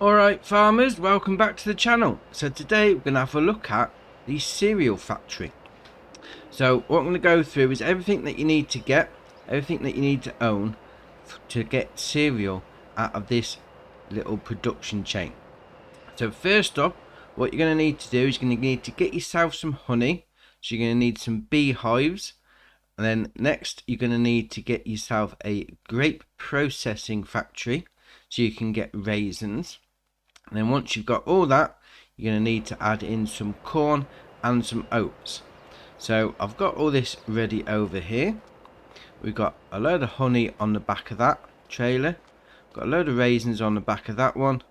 Alright farmers, welcome back to the channel. So today we're going to have a look at the cereal factory. So what I'm going to go through is everything that you need to get, everything that you need to own to get cereal out of this little production chain. So first up, what you're going to need to do is you're going to need to get yourself some honey. So you're going to need some beehives. And then next you're going to need to get yourself a grape processing factory so you can get raisins. And then once you've got all that, you're going to need to add in some corn and some oats. So I've got all this ready over here. We've got a load of honey on the back of that trailer. Got a load of raisins on the back of that one.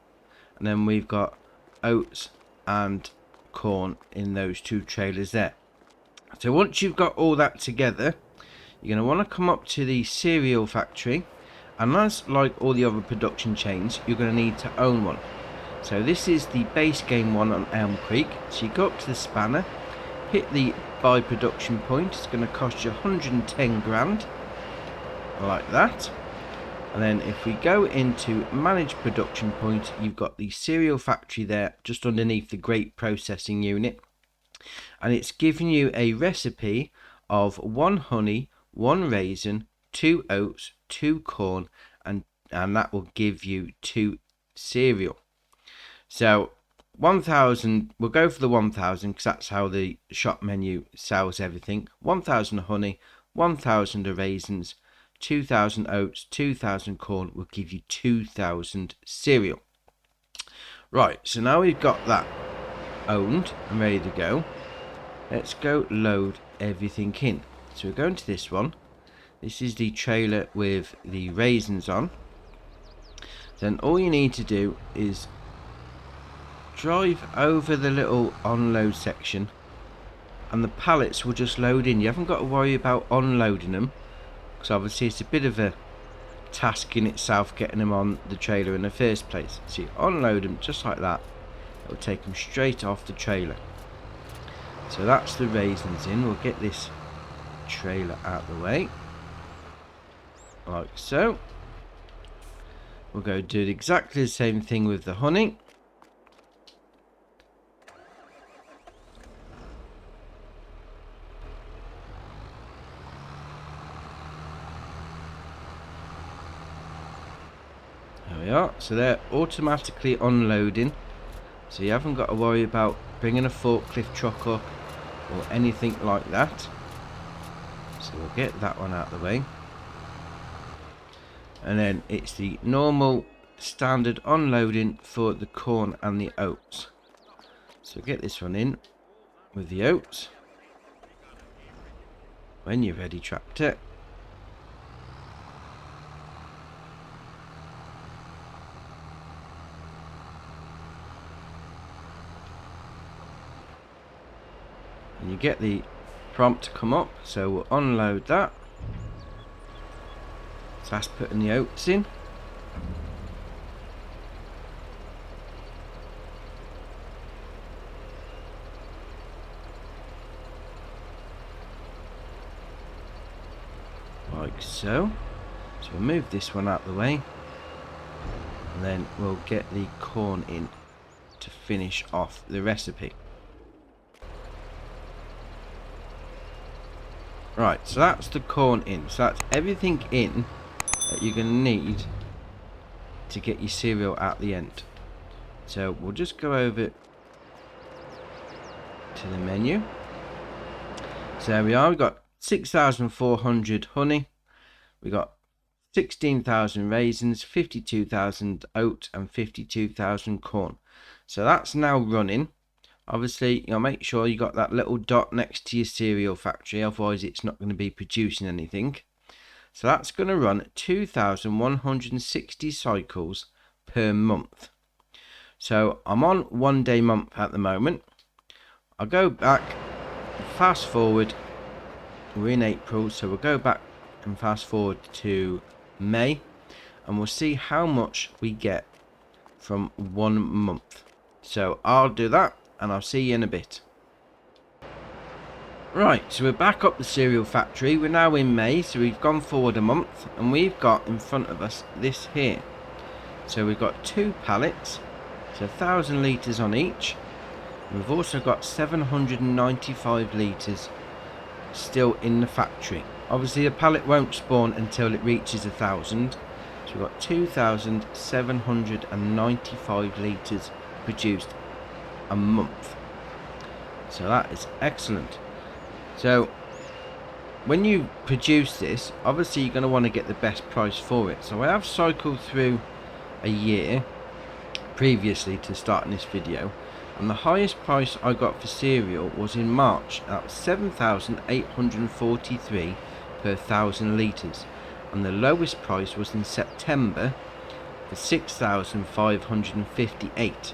And then we've got oats and corn in those two trailers there. So once you've got all that together, you're going to want to come up to the cereal factory. And as like all the other production chains, you're going to need to own one. So this is the base game one on Elm Creek. So you go up to the spanner, hit the buy production point. It's going to cost you 110 grand, like that. And then if we go into manage production point, you've got the cereal factory there just underneath the grape processing unit. And it's giving you a recipe of 1 honey, 1 raisin, 2 oats, 2 corn, and that will give you 2 cereal. So 1,000, we'll go for the 1,000 because that's how the shop menu sells everything. 1,000 honey, 1,000 raisins, 2,000 oats, 2,000 corn will give you 2,000 cereal. Right, so now we've got that owned and ready to go. Let's go load everything in. So we're going to this one. This is the trailer with the raisins on. Then all you need to do is drive over the little unload section and the pallets will just load in. You haven't got to worry about unloading them because obviously it's a bit of a task in itself getting them on the trailer in the first place. So you unload them just like that. It'll take them straight off the trailer. So that's the raisins in. We'll get this trailer out of the way like so. We'll go do exactly the same thing with the honey. There we are. So they're automatically unloading. So you haven't got to worry about bringing a forklift truck up or anything like that. So we'll get that one out of the way. And then it's the normal standard unloading for the corn and the oats. So get this one in with the oats. When you're ready, tractor. And you get the prompt to come up, so we'll unload that. So that's putting the oats in. Like so. So we'll move this one out of the way. And then we'll get the corn in to finish off the recipe. Right, so that's the corn in. So that's everything in that you're going to need to get your cereal at the end. So we'll just go over to the menu. So there we are. We've got 6,400 honey. We've got 16,000 raisins, 52,000 oats, and 52,000 corn. So that's now running. Obviously, you'll make sure you got that little dot next to your cereal factory, otherwise it's not going to be producing anything. So that's going to run 2,160 cycles per month. So I'm on 1 day month at the moment. I'll go back, fast forward, we're in April, so we'll go back and fast forward to May, and we'll see how much we get from 1 month. So I'll do that and I'll see you in a bit. Right, so we're back up the cereal factory. We're now in May, so we've gone forward a month, and we've got in front of us this here. So we've got 2 pallets So 1,000 litres on each. We've also got 795 litres still in the factory. Obviously the pallet won't spawn until it reaches 1,000. So we've got 2,795 litres produced a month. So that is excellent. So when you produce this, obviously you're going to want to get the best price for it. So I have cycled through a year previously to starting this video, and the highest price I got for cereal was in March. That was 7,843 per 1,000 litres, and the lowest price was in September for 6,558.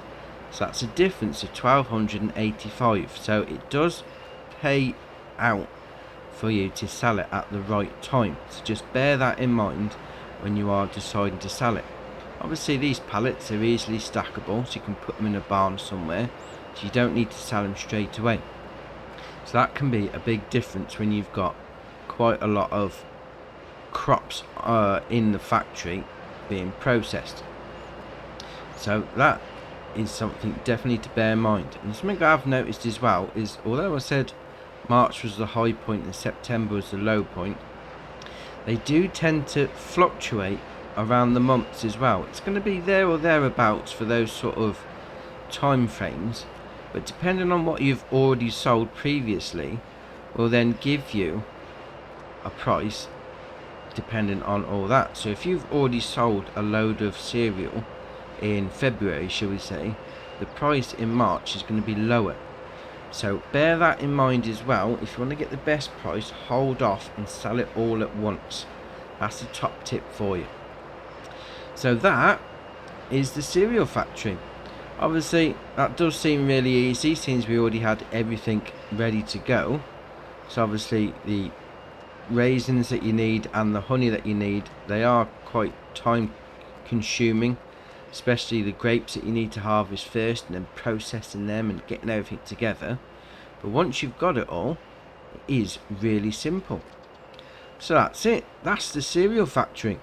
So that's a difference of 1,285. So it does pay out for you to sell it at the right time. So just bear that in mind when you are deciding to sell it. Obviously these pallets are easily stackable, so you can put them in a barn somewhere, so you don't need to sell them straight away. So that can be a big difference when you've got quite a lot of crops in the factory being processed. So that is something definitely to bear in mind. And something I've noticed as well is, although I said March was the high point and September was the low point, they do tend to fluctuate around the months as well. It's going to be there or thereabouts for those sort of time frames, but depending on what you've already sold previously will then give you a price depending on all that. So if you've already sold a load of cereal in February, shall we say, the price in March is going to be lower. So bear that in mind as well. If you want to get the best price, hold off and sell it all at once. That's the top tip for you. So that is the cereal factory. Obviously that does seem really easy since we already had everything ready to go. So obviously the raisins that you need and the honey that you need, they are quite time consuming, especially the grapes that you need to harvest first and then processing them and getting everything together. But once you've got it all, it is really simple. So that's it. That's the cereal factory.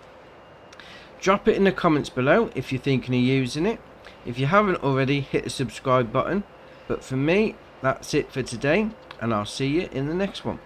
Drop it in the comments below if you're thinking of using it. If you haven't already, hit the subscribe button. But for me, that's it for today, and I'll see you in the next one.